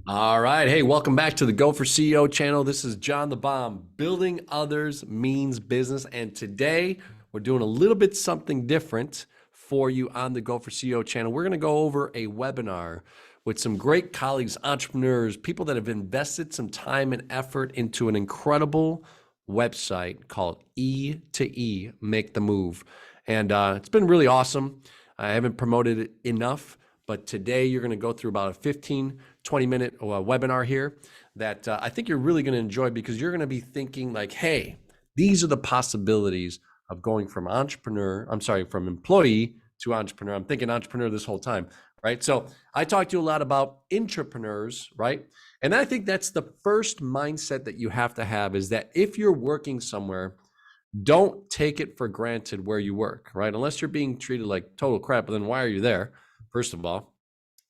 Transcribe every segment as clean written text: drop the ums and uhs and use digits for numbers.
All right. Hey, welcome back to the Go4Ceo channel. This is John the Bomb. Building others means business. And today we're doing a little bit something different for you on the Go4Ceo channel. We're going to go over a webinar with some great colleagues, entrepreneurs, people that have invested some time and effort into an incredible website called E to E, Make the Move. And it's been really awesome. I haven't promoted it enough, but today you're going to go through about a 15, 20-minute webinar here that I think you're really going to enjoy, because you're going to be thinking like, hey, these are the possibilities of going from from employee to entrepreneur. I'm thinking entrepreneur this whole time, right? So I talked to you a lot about entrepreneurs, right? And I think that's the first mindset that you have to have, is that if you're working somewhere, don't take it for granted where you work, right? Unless you're being treated like total crap, then why are you there? First of all,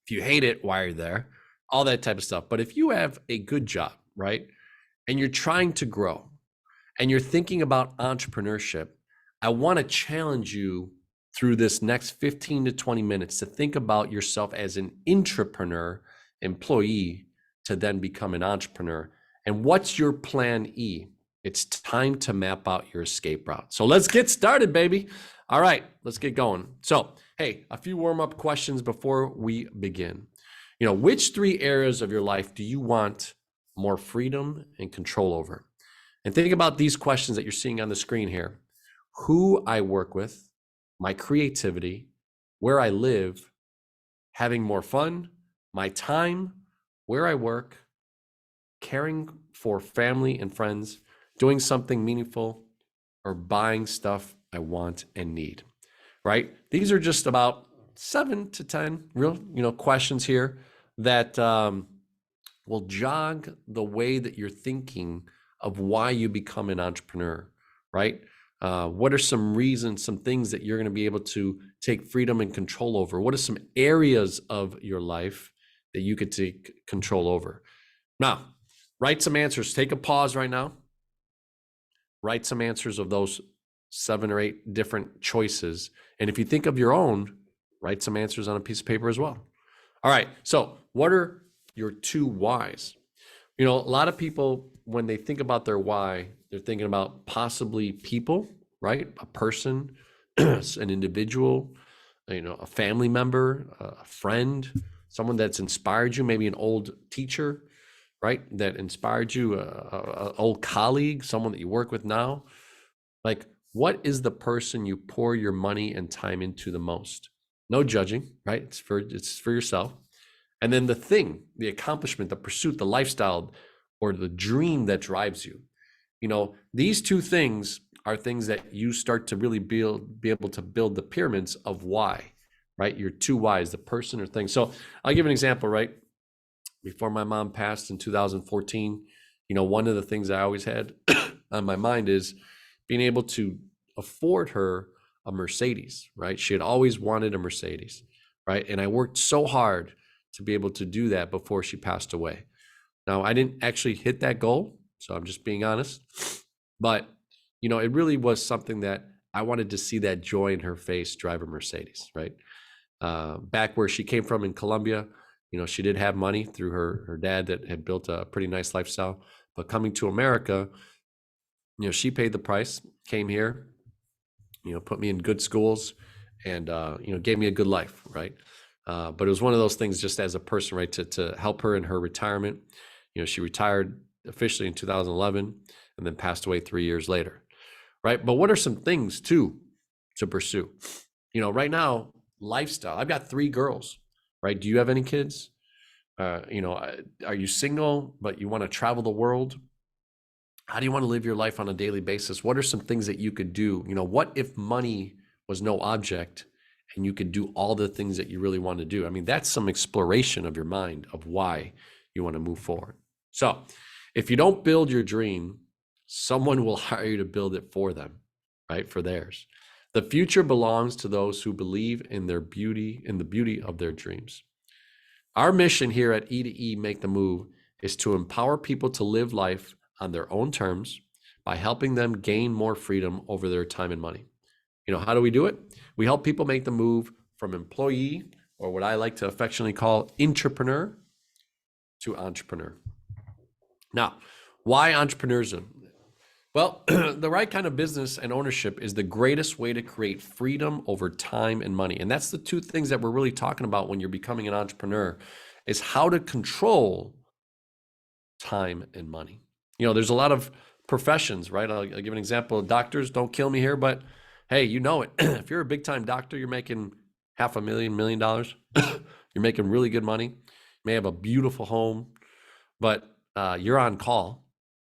if you hate it, why are you there? All that type of stuff. But if you have a good job, right, and you're trying to grow and you're thinking about entrepreneurship, I want to challenge you through this next 15 to 20 minutes to think about yourself as an intrapreneur, employee, to then become an entrepreneur. And what's your plan E? It's time to map out your escape route. So let's get started, baby. All right, let's get going. So, hey, a few warm-up questions before we begin. Which three areas of your life do you want more freedom and control over? And think about these questions that you're seeing on the screen here. Who I work with, my creativity, where I live, having more fun, my time, where I work, caring for family and friends, doing something meaningful, or buying stuff I want and need, right? These are just about 7 to 10 real, questions here that will jog the way that you're thinking of why you become an entrepreneur, right? What are some reasons, some things that you're going to be able to take freedom and control over? What are some areas of your life that you could take control over? Now, write some answers. Take a pause right now. Write some answers of those 7 or 8 different choices. And if you think of your own, write some answers on a piece of paper as well. All right. So what are your 2 whys? A lot of people, when they think about their why, they're thinking about possibly people, right? A person, an individual, a family member, a friend, someone that's inspired you, maybe an old teacher, right? That inspired you, a old colleague, someone that you work with now. Like, what is the person you pour your money and time into the most? No judging, right? It's for yourself. And then the thing, the accomplishment, the pursuit, the lifestyle, or the dream that drives you. These 2 things are things that you start to really be able to build the pyramids of why, right? Your 2 whys, the person or thing. So I'll give an example, right? Before my mom passed in 2014, one of the things I always had on my mind is being able to afford her a Mercedes, right? She had always wanted a Mercedes, right? And I worked so hard to be able to do that before she passed away. Now, I didn't actually hit that goal, so I'm just being honest. But, it really was something that I wanted to see, that joy in her face, drive a Mercedes, right? Back where she came from in Colombia, she did have money through her dad that had built a pretty nice lifestyle. But coming to America, she paid the price, came here, put me in good schools, and gave me a good life, right? But it was one of those things, just as a person, right, to help her in her retirement. She retired officially in 2011 and then passed away 3 years later, right? But what are some things too to pursue? Right now, lifestyle. I've got 3 girls, right? Do you have any kids? Are you single, but you want to travel the world? How do you want to live your life on a daily basis? What are some things that you could do? What if money was no object and you could do all the things that you really want to do? I mean, that's some exploration of your mind of why you want to move forward. So if you don't build your dream, someone will hire you to build it for them, right? For theirs. The future belongs to those who believe in the beauty of their dreams. Our mission here at E2E Make the Move is to empower people to live life on their own terms by helping them gain more freedom over their time and money. How do we do it? We help people make the move from employee, or what I like to affectionately call intrapreneur, to entrepreneur. Now, why entrepreneurism? Well, the right kind of business and ownership is the greatest way to create freedom over time and money. And that's the two things that we're really talking about when you're becoming an entrepreneur, is how to control time and money. You know, there's a lot of professions, right? I'll give an example. Doctors, don't kill me here, but hey, you know it. If you're a big time doctor, you're making $500,000, $1 million. You're making really good money. You may have a beautiful home, but you're on call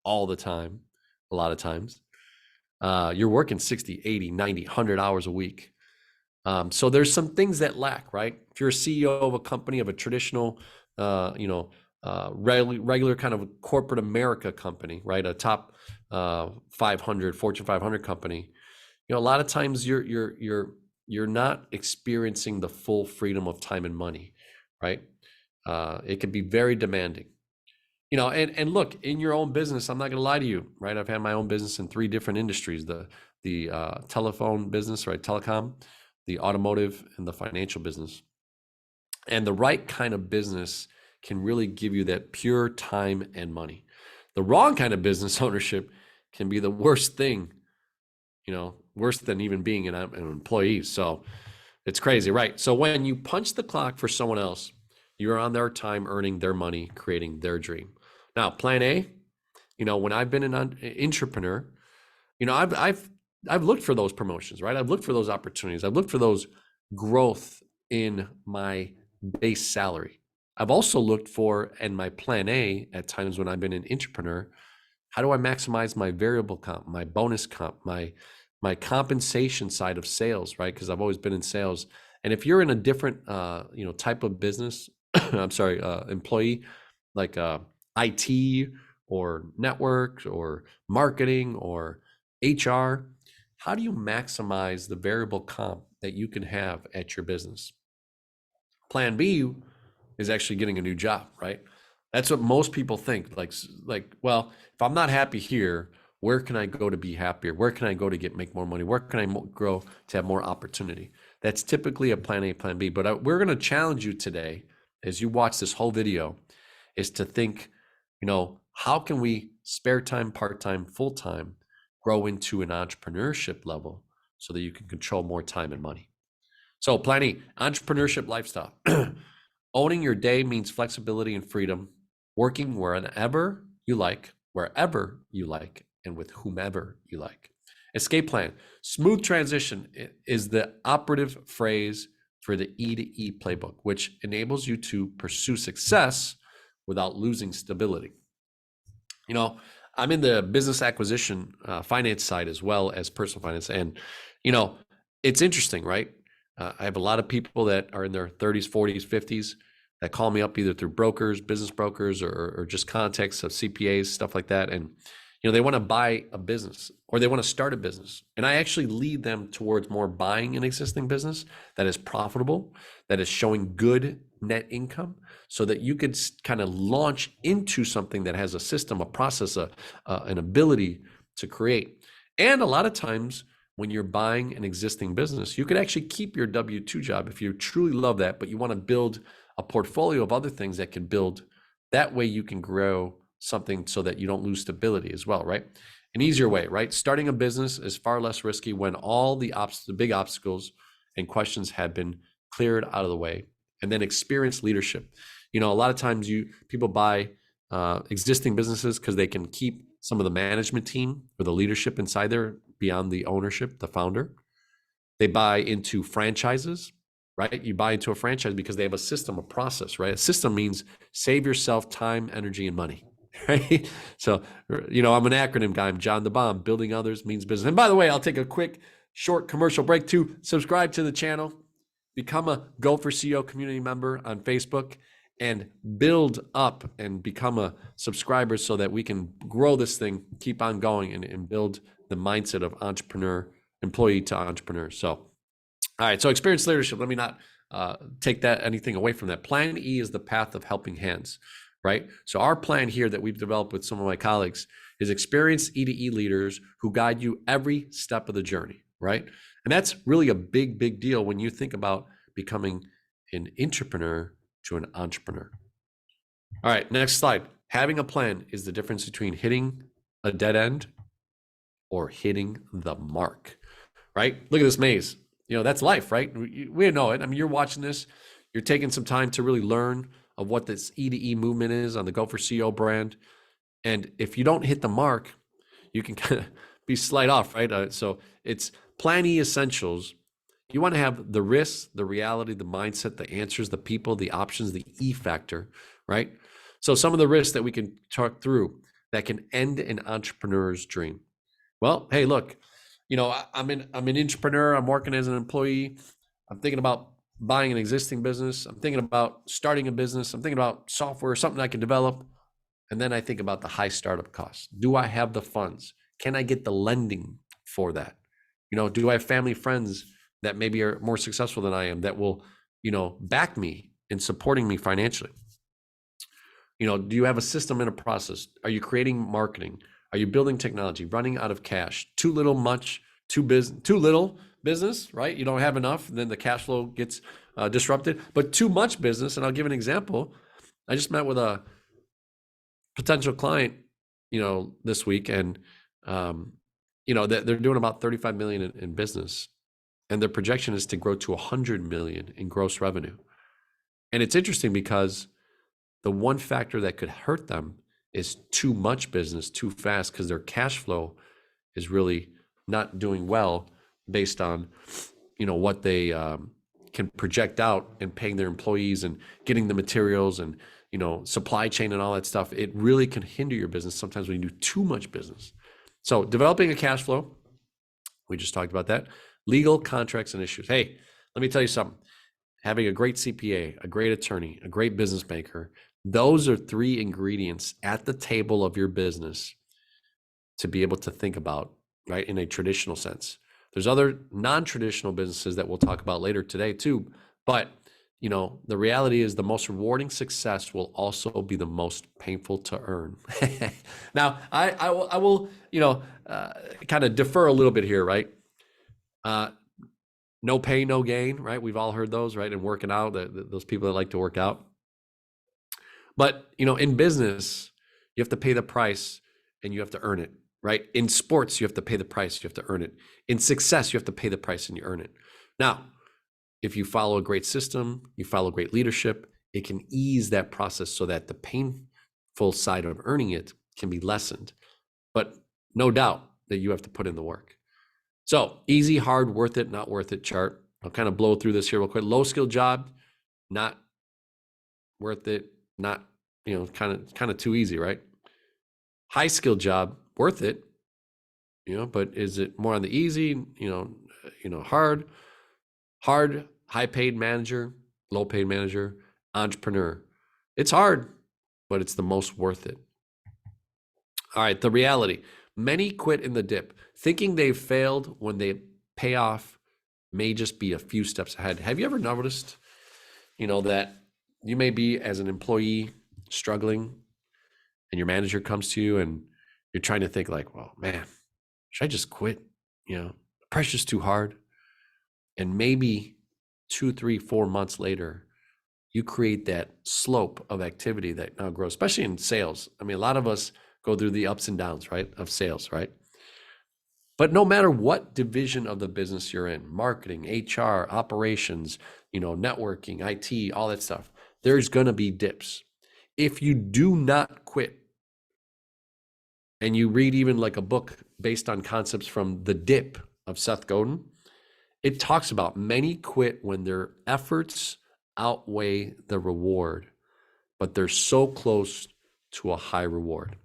all the time, a lot of times. You're working 60, 80, 90, 100 hours a week. So there's some things that lack, right? If you're a CEO of a company, of a traditional, regular kind of corporate America company, right? A top 500, Fortune 500 company, you know, a lot of times you're not experiencing the full freedom of time and money, right? It can be very demanding. You know, and look, in your own business, I'm not going to lie to you, right? I've had my own business in 3 different industries: the telephone business, right, telecom, the automotive, and the financial business. And the right kind of business can really give you that pure time and money. The wrong kind of business ownership can be the worst thing, you know, worse than even being an employee. So it's crazy, right? So when you punch the clock for someone else, you're on their time, earning their money, creating their dream. Now, plan A, you know, when I've been an entrepreneur, you know, I've looked for those promotions, right? I've looked for those opportunities. I've looked for those growth in my base salary. I've also looked for, and my plan A at times when I've been an entrepreneur, how do I maximize my variable comp, my bonus comp, my compensation side of sales, right? Because I've always been in sales. And if you're in a different, type of business, I'm sorry, employee, like IT or network or marketing or HR, how do you maximize the variable comp that you can have at your business? Plan B is actually getting a new job, right? That's what most people think. Like, well, if I'm not happy here, where can I go to be happier? Where can I go to make more money? Where can I grow to have more opportunity? That's typically a plan A, plan B. But we're going to challenge you today, as you watch this whole video, is to think, you know, how can we spare time, part-time, full-time, grow into an entrepreneurship level so that you can control more time and money? So plan E, entrepreneurship lifestyle. Owning your day means flexibility and freedom, working wherever you like, and with whomever you like. Escape plan. Smooth transition is the operative phrase for the E to E playbook, which enables you to pursue success without losing stability. You know, I'm in the business acquisition finance side as well as personal finance. And, you know, it's interesting, right? I have a lot of people that are in their 30s, 40s, 50s that call me up either through brokers, business brokers, or just contacts of CPAs, stuff like that. And, you know, they want to buy a business or they want to start a business. And I actually lead them towards more buying an existing business that is profitable, that is showing good net income, so that you could kind of launch into something that has a system, a process, an ability to create. And a lot of times when you're buying an existing business, you could actually keep your W-2 job if you truly love that, but you want to build a portfolio of other things that can build. That way you can grow something so that you don't lose stability as well, right? An easier way, right? Starting a business is far less risky when all the big obstacles and questions have been cleared out of the way. And then experienced leadership. You know, a lot of times people buy existing businesses because they can keep some of the management team or the leadership inside there beyond the ownership, the founder. They buy into franchises, right? You buy into a franchise because they have a system, a process, right? A system means save yourself time, energy, and money, right? So, you know, I'm an acronym guy. I'm John the Bomb. Building others means business. And by the way, I'll take a quick, short commercial break to subscribe to the channel, become a Go4Ceo community member on Facebook, and build up and become a subscriber so that we can grow this thing, keep on going, and build the mindset of employee to entrepreneur. So, all right. So experienced leadership, let me not take anything away from that. Plan E is the path of helping hands, right? So our plan here that we've developed with some of my colleagues is experienced E to E leaders who guide you every step of the journey, right? And that's really a big, big deal when you think about becoming an entrepreneur to an entrepreneur. All right, next slide. Having a plan is the difference between hitting a dead end or hitting the mark, right? Look at this maze. That's life, right? We know it. I mean, you're watching this, you're taking some time to really learn of what this E2E movement is on the Go4Ceo brand. And if you don't hit the mark, you can kind of be slight off, right? So it's Plan E essentials. You want to have the risks, the reality, the mindset, the answers, the people, the options, the E factor, right? So some of the risks that we can talk through that can end an entrepreneur's dream. Well, hey, look, I'm an entrepreneur. I'm working as an employee. I'm thinking about buying an existing business. I'm thinking about starting a business. I'm thinking about software, something I can develop. And then I think about the high startup costs. Do I have the funds? Can I get the lending for that? Do I have family, friends that maybe are more successful than I am that will, back me in supporting me financially? Do you have a system and a process? Are you creating marketing? Are you building technology? Running out of cash? Too little, much? Too little business, right? You don't have enough, then the cash flow gets disrupted. But too much business, and I'll give an example. I just met with a potential client, this week, and they're doing about 35 million in business, and their projection is to grow to 100 million in gross revenue. And it's interesting because the one factor that could hurt them is too much business too fast, because their cash flow is really not doing well based on what they can project out and paying their employees and getting the materials and supply chain and all that stuff. It really can hinder your business sometimes when you do too much business. So developing a cash flow, we just talked about that. Legal, contracts, and issues. Hey, let me tell you something. Having a great CPA, a great attorney, a great business banker, those are 3 ingredients at the table of your business to be able to think about, right, in a traditional sense. There's other non-traditional businesses that we'll talk about later today too, but the reality is the most rewarding success will also be the most painful to earn. Now, I will kind of defer a little bit here, right? No pain, no gain, right? We've all heard those, right? And working out, those people that like to work out. But, in business, you have to pay the price and you have to earn it, right? In sports, you have to pay the price, you have to earn it. In success, you have to pay the price and you earn it. Now, if you follow a great system, you follow great leadership, it can ease that process so that the painful side of earning it can be lessened. But no doubt that you have to put in the work. So easy, hard, worth it, not worth it chart. I'll kind of blow through this here real quick. Low skill job, not worth it, not, kind of too easy, right? High skill job, worth it, but is it more on the easy, hard, high paid manager, low paid manager, entrepreneur? It's hard, but it's the most worth it. All right, the reality. Many quit in the dip, thinking they've failed when they pay off may just be a few steps ahead. Have you ever noticed, that you may be, as an employee, struggling, and your manager comes to you and you're trying to think like, well, man, should I just quit? The pressure's too hard. And maybe 2, 3, 4 months later, you create that slope of activity that now grows, especially in sales. I mean, a lot of us go through the ups and downs, right, of sales, right? But no matter what division of the business you're in, marketing, HR, operations, networking, IT, all that stuff, there's going to be dips. If you do not quit, and you read even like a book based on concepts from The Dip of Seth Godin, it talks about many quit when their efforts outweigh the reward, but they're so close to a high reward.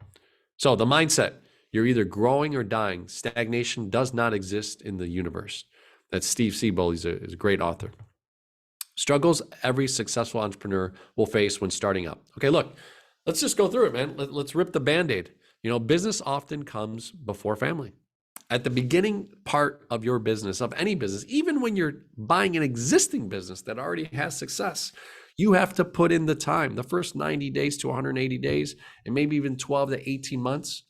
So the mindset, you're either growing or dying. Stagnation does not exist in the universe. That's Steve Siebel. He's a great author. Struggles every successful entrepreneur will face when starting out. Okay, look, let's just go through it, man. Let's rip the Band-Aid. Business often comes before family. At the beginning part of your business, of any business, even when you're buying an existing business that already has success, you have to put in the time, the first 90 days to 180 days, and maybe even 12 to 18 months.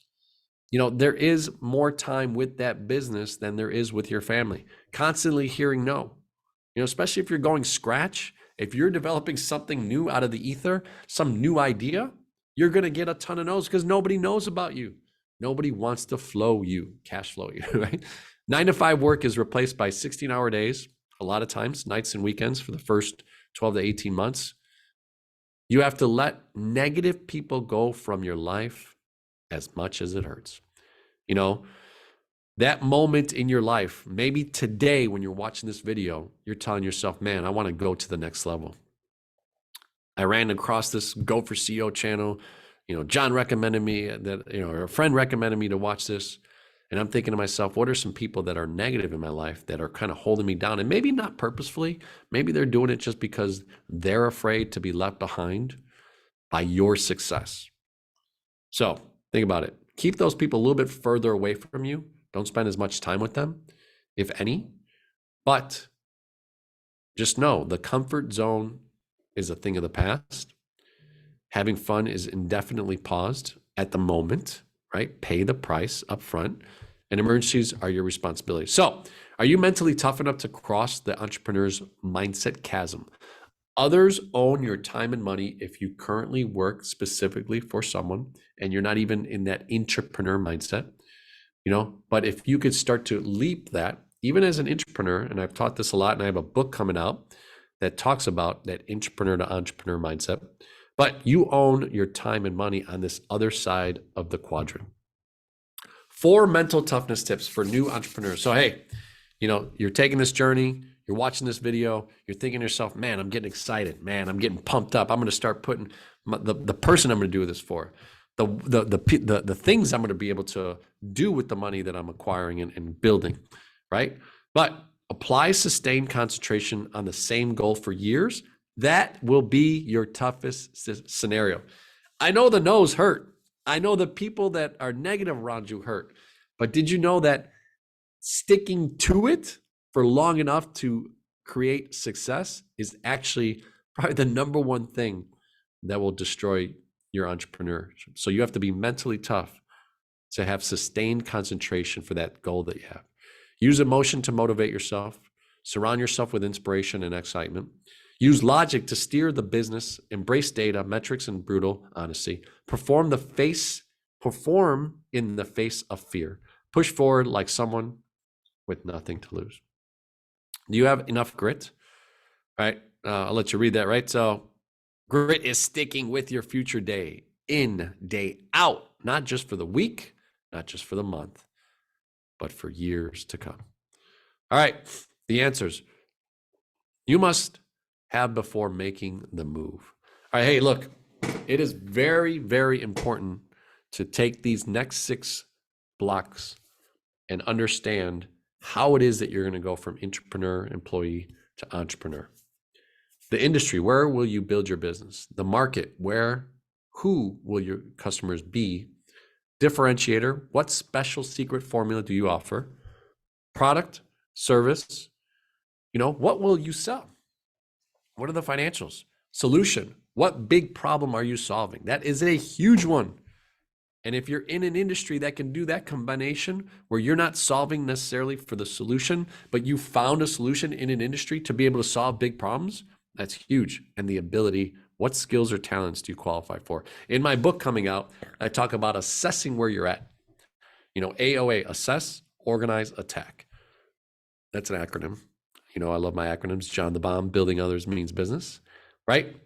There is more time with that business than there is with your family. Constantly hearing no, especially if you're going scratch If you're developing something new out of the ether, some new idea, you're going to get a ton of no's because nobody knows about you. Nobody wants to flow you, cash flow you, right? 9 to 5 work is replaced by 16-hour days, a lot of times, nights and weekends for the first 12 to 18 months. You have to let negative people go from your life as much as it hurts. You know, that moment in your life, maybe today when you're watching this video, you're telling yourself, man, I want to go to the next level. I ran across this Go4Ceo channel. You know, John recommended me that, you know, or a friend recommended me to watch this. And I'm thinking to myself, what are some people that are negative in my life that are kind of holding me down? And maybe not purposefully. Maybe they're doing it just because they're afraid to be left behind by your success. So think about it. Keep those people a little bit further away from you. Don't spend as much time with them, if any. But just know the comfort zone is a thing of the past. Having fun is indefinitely paused at the moment, right? Pay the price up front, and emergencies are your responsibility. So, are you mentally tough enough to cross the entrepreneur's mindset chasm? Others own your time and money if you currently work specifically for someone and you're not even in that entrepreneur mindset, you know, but if you could start to leap that, even as an entrepreneur, and I've taught this a lot, and I have a book coming out that talks about that entrepreneur to entrepreneur mindset, but you own your time and money on this other side of the quadrant. 4 mental toughness tips for new entrepreneurs. So, hey, you know, you're taking this journey, you're watching this video, you're thinking to yourself, man, I'm getting excited, man, I'm getting pumped up. I'm going to start putting the person I'm going to do this for, the things I'm going to be able to do with the money that I'm acquiring and building, right? But apply sustained concentration on the same goal for years. That will be your toughest scenario. I know the no's hurt. I know the people that are negative around you hurt. But did you know that sticking to it for long enough to create success is actually probably the number one thing that will destroy your entrepreneurship? So you have to be mentally tough to have sustained concentration for that goal that you have. Use emotion to motivate yourself. Surround yourself with inspiration and excitement. Use logic to steer the business. Embrace data, metrics, and brutal honesty. Perform in the face of fear. Push forward like someone with nothing to lose. Do you have enough grit? Right? I'll let you read that, right? So grit is sticking with your future day in, day out, not just for the week, not just for the month, but for years to come. All right, the answers you must have before making the move. All right, hey, look, it is very, very important to take these next 6 blocks and understand how it is that you're going to go from entrepreneur, employee to entrepreneur. The industry, where will you build your business? The market, who will your customers be? Differentiator, what special secret formula do you offer? Product, service, you know, what will you sell? What are the financials? Solution, what big problem are you solving? That is a huge one. And if you're in an industry that can do that combination where you're not solving necessarily for the solution, but you found a solution in an industry to be able to solve big problems, that's huge. And the ability, what skills or talents do you qualify for? In my book coming out, I talk about assessing where you're at. You know, AOA, assess, organize, attack. That's an acronym. You know, I love my acronyms. John the Bomb, building others means business, right?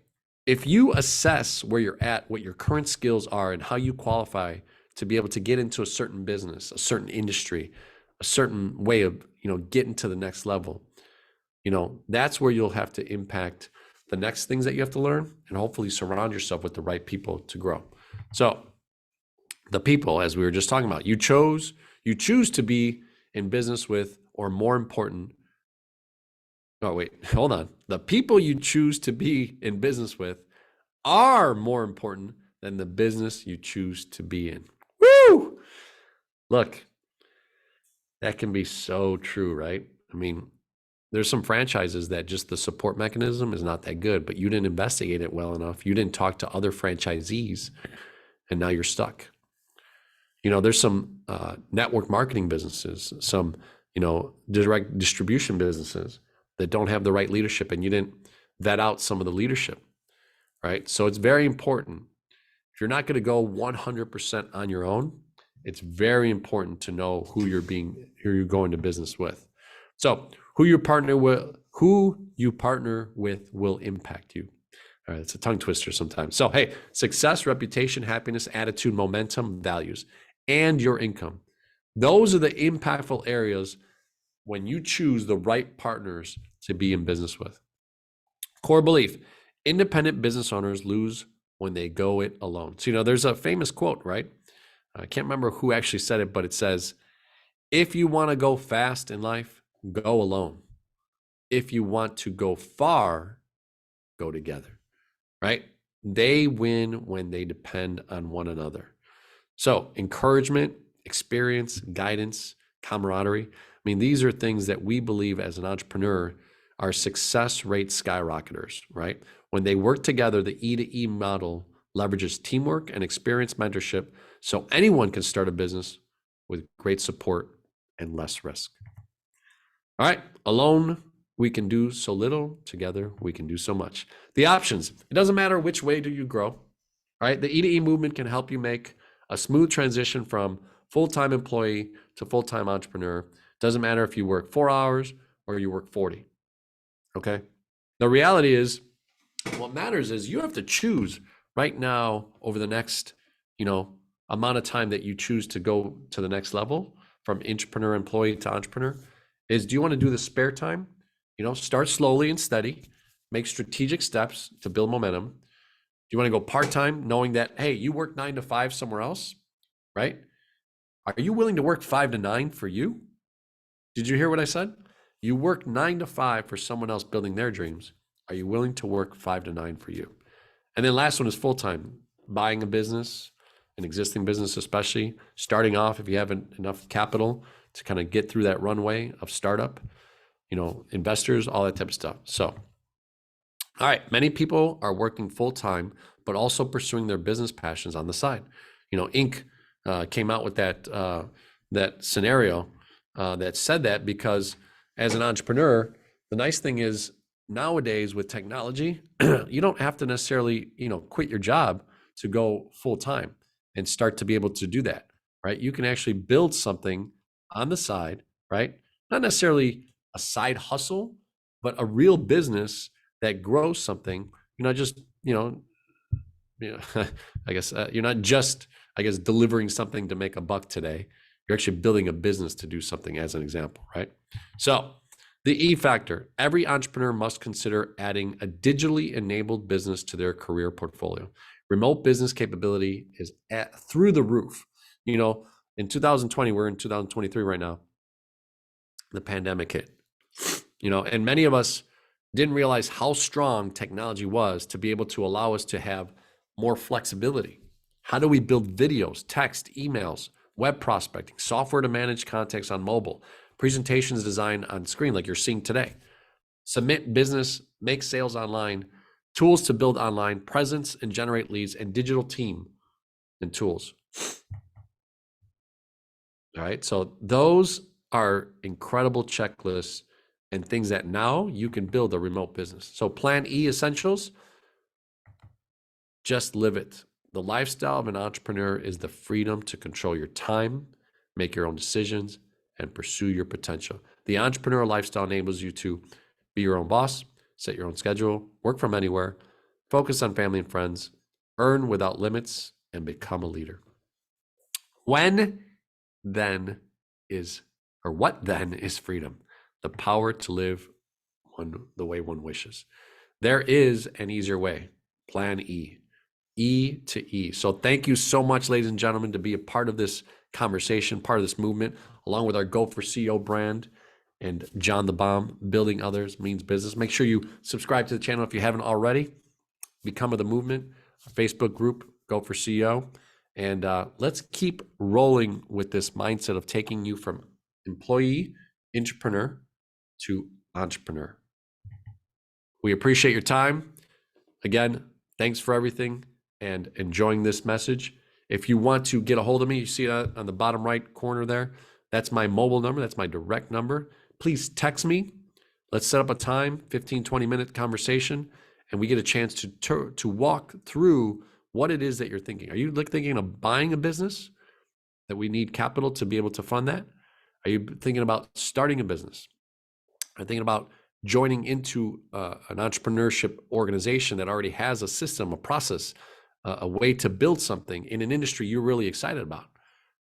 If you assess where you're at, what your current skills are, and how you qualify to be able to get into a certain business, a certain industry, a certain way of, you know, getting to the next level, you know, that's where you'll have to impact the next things that you have to learn and hopefully surround yourself with the right people to grow. So the people, as we were just talking about, you choose to be in business with, or more important, hold on. The people you choose to be in business with are more important than the business you choose to be in. Woo! Look, that can be so true, right? I mean, there's some franchises that just the support mechanism is not that good, but you didn't investigate it well enough. You didn't talk to other franchisees, and now you're stuck. You know, there's some network marketing businesses, some, you know, direct distribution businesses that don't have the right leadership, and you didn't vet out some of the leadership, right? So it's very important. If you're not going to go 100% on your own, it's very important to know who you're going to business with. So who you partner with will impact you. All right, it's a tongue twister sometimes. So hey, success, reputation, happiness, attitude, momentum, values, and your income. Those are the impactful areas when you choose the right partners to be in business with. Core belief: independent business owners lose when they go it alone. So, there's a famous quote, right? I can't remember who actually said it, but it says, if you want to go fast in life, go alone. If you want to go far, go together, right? They win when they depend on one another. So encouragement, experience, guidance, camaraderie. These are things that we believe as an entrepreneur are success rate skyrocketers, right? When they work together, the E to E model leverages teamwork and experience mentorship so anyone can start a business with great support and less risk. All right, alone, we can do so little. Together, we can do so much. The options: it doesn't matter which way do you grow, right? The E to E movement can help you make a smooth transition from full-time employee to full-time entrepreneur. Doesn't matter if you work 4 hours or you work 40, okay? The reality is, what matters is you have to choose right now over the next, amount of time that you choose to go to the next level from entrepreneur employee to entrepreneur is, do you want to do the spare time? Start slowly and steady, make strategic steps to build momentum. Do you want to go part-time knowing that, hey, you work 9 to 5 somewhere else, right? Are you willing to work 5 to 9 for you? Did you hear what I said? You work 9 to 5 for someone else building their dreams. Are you willing to work 5 to 9 for you? And then last one is full-time, buying a business, an existing business especially, starting off if you have enough capital to kind of get through that runway of startup, investors, all that type of stuff. So, all right, many people are working full-time, but also pursuing their business passions on the side. Inc. Came out with that scenario that said that because as an entrepreneur, the nice thing is nowadays with technology, you don't have to necessarily, quit your job to go full-time and start to be able to do that, right? You can actually build something on the side, right? Not necessarily a side hustle, but a real business that grows something. You're not just, I guess you're not just, delivering something to make a buck today. You're actually building a business to do something, as an example, right? So the E factor: every entrepreneur must consider adding a digitally enabled business to their career portfolio. Remote business capability is through the roof. In 2020, we're in 2023 right now. The pandemic hit, and many of us didn't realize how strong technology was to be able to allow us to have more flexibility. How do we build videos, text, emails, web prospecting, software to manage contacts on mobile, presentations designed on screen like you're seeing today, submit business, make sales online, tools to build online presence and generate leads, and digital team and tools. All right, so those are incredible checklists and things that now you can build a remote business. So plan E essentials: just live it. The lifestyle of an entrepreneur is the freedom to control your time, make your own decisions, and pursue your potential. The entrepreneur lifestyle enables you to be your own boss, set your own schedule, work from anywhere, focus on family and friends, earn without limits, and become a leader. What then is freedom? The power to live the way one wishes. There is an easier way. Plan E. E to E. So thank you so much, ladies and gentlemen, to be a part of this conversation, part of this movement, along with our Go4Ceo brand and John the Bomb, building others means business. Make sure you subscribe to the channel if you haven't already. Become of the movement, our Facebook group, Go4Ceo. And let's keep rolling with this mindset of taking you from employee, entrepreneur to entrepreneur. We appreciate your time. Again, thanks for everything and enjoying this message. If you want to get a hold of me, you see it on the bottom right corner there. That's my mobile number. That's my direct number. Please text me. Let's set up a time, 15, 20-minute conversation, and we get a chance to walk through what it is that you're thinking. Are you thinking of buying a business that we need capital to be able to fund that? Are you thinking about starting a business? Are you thinking about joining into an entrepreneurship organization that already has a system, a process, a way to build something in an industry you're really excited about?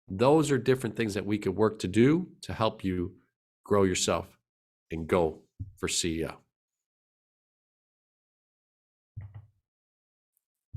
Those are different things that we could work to do to help you grow yourself and go for CEO.